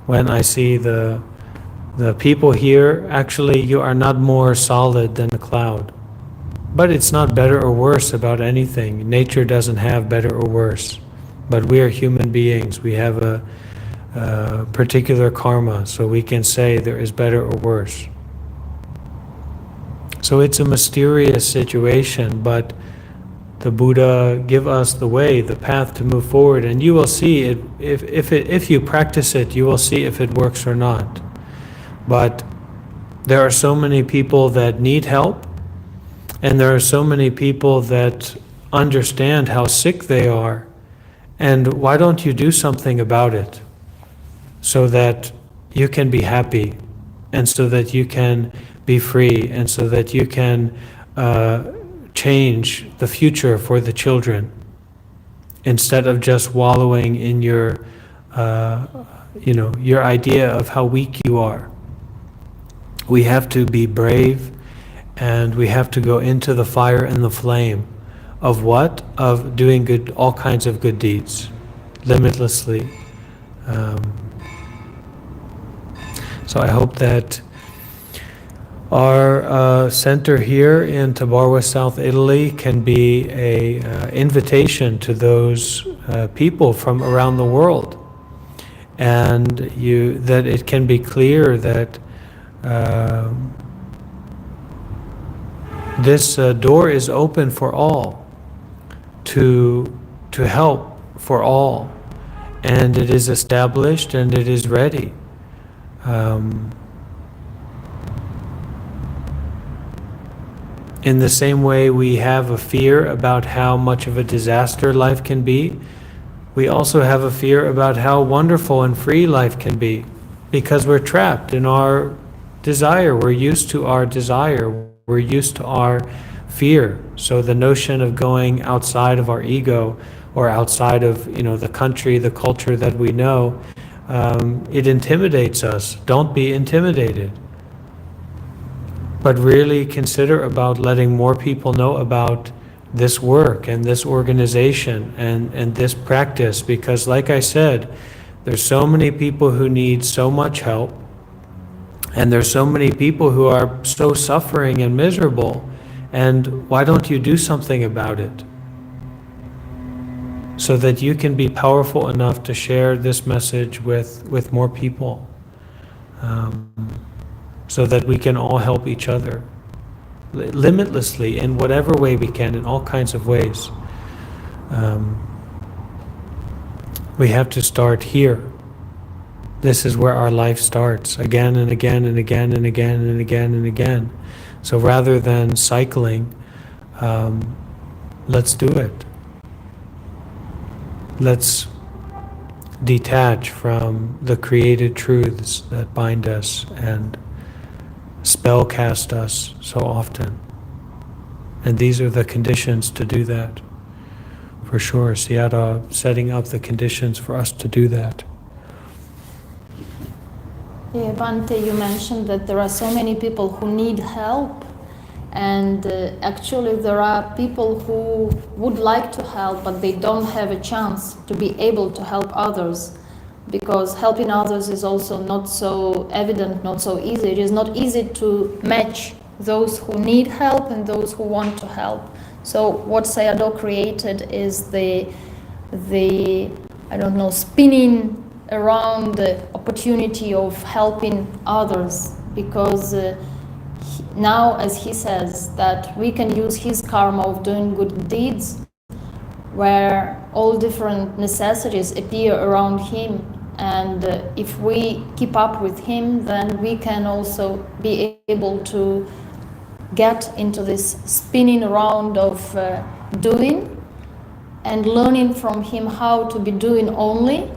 When I see the people here, actually you are not more solid than a cloud. But it's not better or worse about anything. Nature doesn't have better or worse. But we are human beings. We have a particular karma, so we can say there is better or worse. So it's a mysterious situation, but the Buddha give us the way, the path to move forward, and you will see it. If you practice it, you will see if it works or not. But there are so many people that need help, and there are so many people that understand how sick they are. And why don't you do something about it so that you can be happy, and so that you can be free, and so that you can change the future for the children, instead of just wallowing in your your idea of how weak you are. We have to be brave, and we have to go into the fire and the flame of what? Of doing good, all kinds of good deeds, limitlessly. So I hope that our center here in Tabarwa, South Italy can be an invitation to those people from around the world. and that it can be clear that this door is open for all, to help for all, and it is established and it is ready. In the same way we have a fear about how much of a disaster life can be, we also have a fear about how wonderful and free life can be, because we're trapped in our desire. We're used to our desire. We're used to our fear. So the notion of going outside of our ego or outside of the country, the culture that we know, it intimidates us. Don't be intimidated. But really consider about letting more people know about this work and this organization and this practice, because like I said, there's so many people who need so much help, and there's so many people who are so suffering and miserable, and why don't you do something about it? So that you can be powerful enough to share this message with more people. So that we can all help each other limitlessly in whatever way we can, in all kinds of ways. We have to start here. This is where our life starts, again and again and again and again and again and again. So rather than cycling, let's do it. Let's detach from the created truths that bind us and spell cast us so often. And these are the conditions to do that. For sure, Sayadaw setting up the conditions for us to do that. Yeah, Bhante, you mentioned that there are so many people who need help, and actually there are people who would like to help, but they don't have a chance to be able to help others. Because helping others is also not so evident, not so easy. It is not easy to match those who need help and those who want to help. So what Sayadaw created is the spinning around the opportunity of helping others. Because now, as he says, that we can use his karma of doing good deeds, where all different necessities appear around him, and if we keep up with him, then we can also be able to get into this spinning around of doing and learning from him how to be doing only,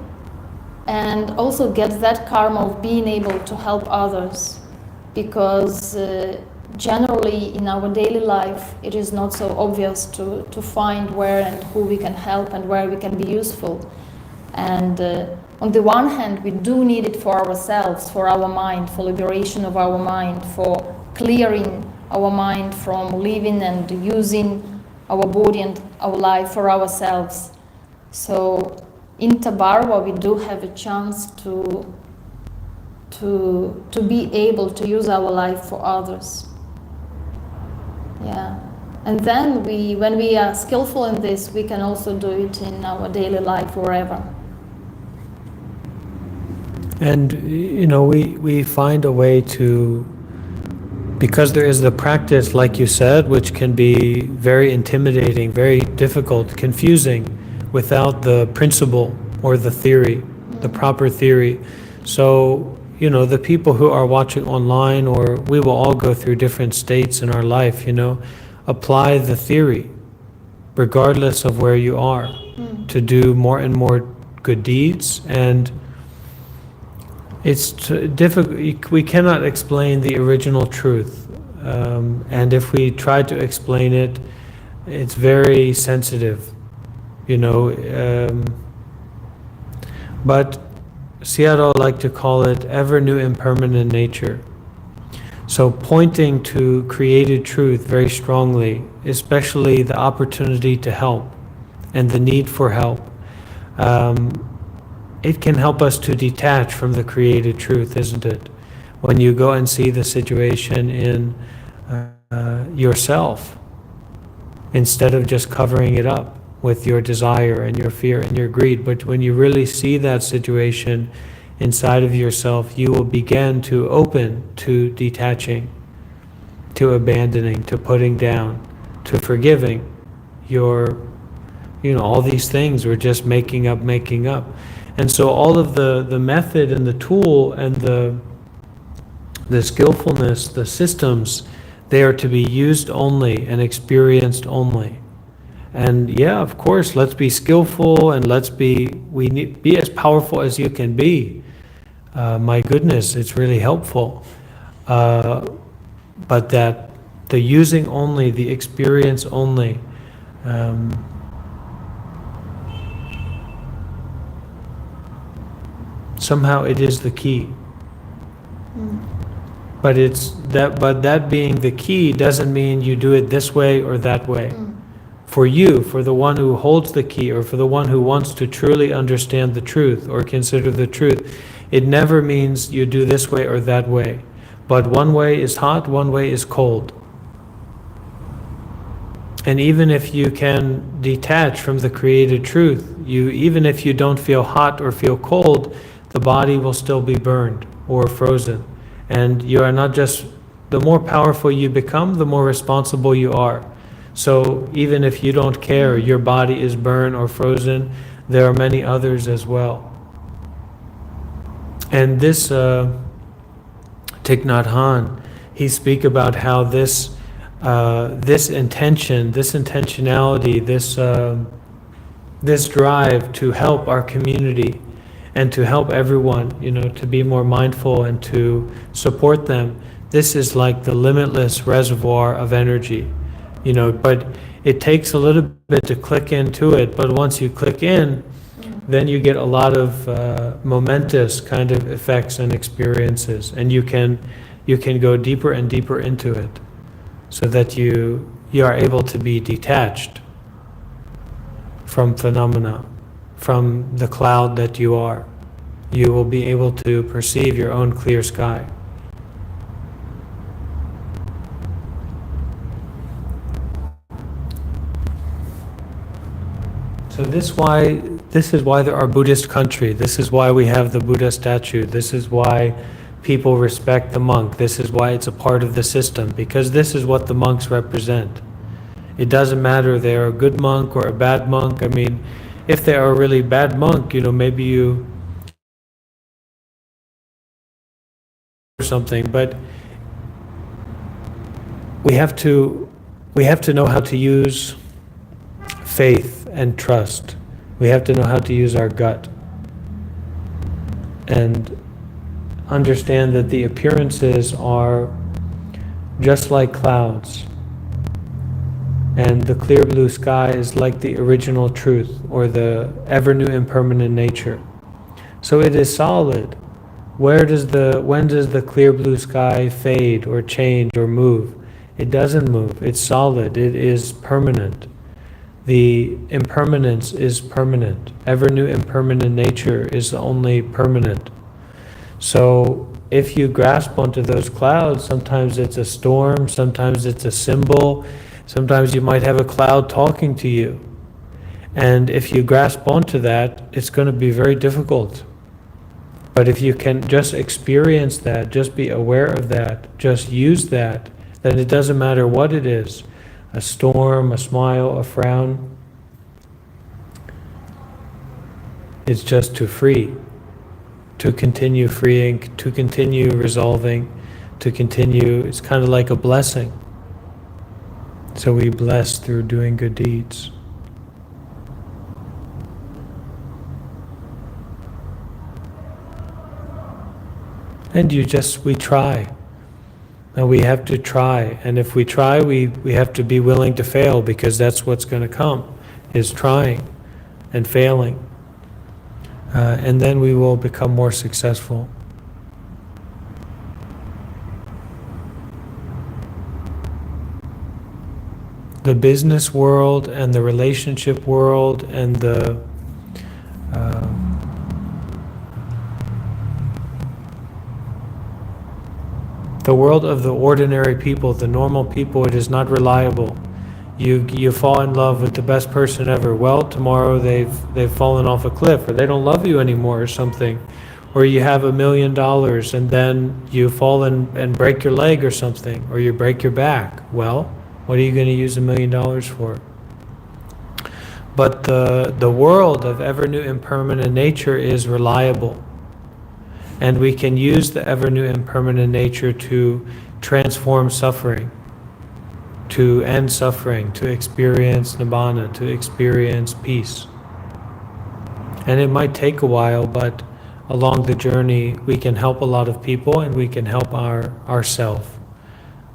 and also get that karma of being able to help others, because generally in our daily life it is not so obvious to find where and who we can help and where we can be useful. And on the one hand, we do need it for ourselves, for our mind, for liberation of our mind, for clearing our mind from living and using our body and our life for ourselves. So in Tabarwa we do have a chance to be able to use our life for others. Yeah. And then when we are skillful in this, we can also do it in our daily life wherever. And we find a way to, because there is the practice, like you said, which can be very intimidating, very difficult, confusing, without the principle or the theory, the proper theory. So, the people who are watching online, or we will all go through different states in our life, apply the theory, regardless of where you are, to do more and more good deeds. And it's difficult. We cannot explain the original truth, and if we try to explain it, it's very sensitive, but Sayadaw like to call it ever new impermanent nature. So pointing to created truth very strongly, especially the opportunity to help and the need for help, it can help us to detach from the created truth, isn't it? When you go and see the situation in yourself, instead of just covering it up. with your desire and your fear and your greed. But when you really see that situation inside of yourself, you will begin to open to detaching, to abandoning, to putting down, to forgiving your, all these things we're just making up. And so all of the method and the tool and the skillfulness, the systems, they are to be used only and experienced only. And yeah, of course, let's be skillful and be as powerful as you can be. My goodness, it's really helpful. But that the using only, the experience only, somehow it is the key. But that being the key doesn't mean you do it this way or that way. For you, for the one who holds the key, or for the one who wants to truly understand the truth or consider the truth, it never means you do this way or that way. But one way is hot, one way is cold. And even if you can detach from the created truth, even if you don't feel hot or feel cold, the body will still be burned or frozen. And you are not just, the more powerful you become, the more responsible you are. So even if you don't care, your body is burned or frozen, there are many others as well. And this Thich Nhat Hanh, he speak about how this intention, this intentionality, this drive to help our community and to help everyone, to be more mindful and to support them, this is like the limitless reservoir of energy. But it takes a little bit to click into it, but once you click in, then you get a lot of momentous kind of effects and experiences, and you can go deeper and deeper into it, so that you are able to be detached from phenomena, from the cloud that you are. You will be able to perceive your own clear sky. So this is why there are Buddhist country. This is why we have the Buddha statue. This is why people respect the monk. This is why it's a part of the system, because this is what the monks represent. It doesn't matter if they're a good monk or a bad monk. I mean, if they are a really bad monk, maybe you or something, but we have to know how to use faith and trust. We have to know how to use our gut and understand that the appearances are just like clouds, and the clear blue sky is like the original truth or the ever new impermanent nature. So it is solid. When does the clear blue sky fade or change or move? It doesn't move. It's solid. It is permanent. The impermanence is permanent. Ever new impermanent nature is only permanent. So if you grasp onto those clouds, sometimes it's a storm, sometimes it's a symbol, sometimes you might have a cloud talking to you. And if you grasp onto that, it's going to be very difficult. But if you can just experience that, just be aware of that, just use that, then it doesn't matter what it is. A storm, a smile, a frown. It's just to free, to continue freeing, to continue resolving, to continue. It's kind of like a blessing. So we bless through doing good deeds. And we try. And we have to try. And if we try, we have to be willing to fail, because that's what's going to come, is trying and failing. And then we will become more successful. The business world and the relationship world and the world of the ordinary people, the normal people, it is not reliable. You fall in love with the best person ever. Well, tomorrow they've fallen off a cliff, or they don't love you anymore, or something. Or you have $1 million and then you fall and break your leg or something, or you break your back. Well, what are you going to use $1 million for? But the world of ever new impermanent nature is reliable. And we can use the ever new impermanent nature to transform suffering, to end suffering, to experience nibbana, to experience peace. And it might take a while, but along the journey we can help a lot of people, and we can help our self,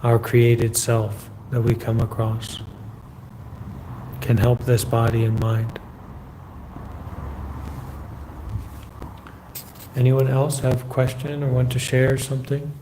our created self that we come across. Can help this body and mind. Anyone else have a question or want to share something?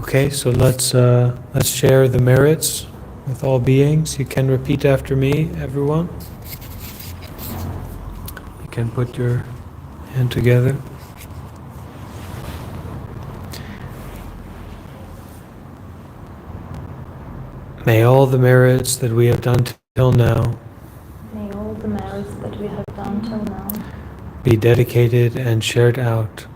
Okay, so let's share the merits with all beings. You can repeat after me, everyone. You can put your hand together. May all the merits that we have done till now May all the merits that we have done till now be dedicated and shared out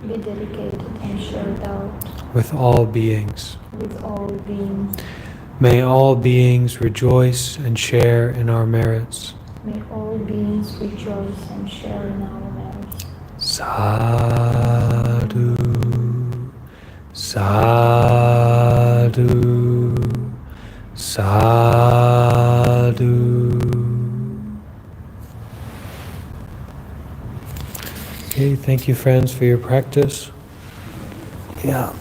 be dedicated and shared out with all beings. with all beings. May all beings rejoice and share in our merits. May all beings rejoice and share in our merits. Sadhu, sadhu, sadhu. Okay, thank you, friends, for your practice. Yeah.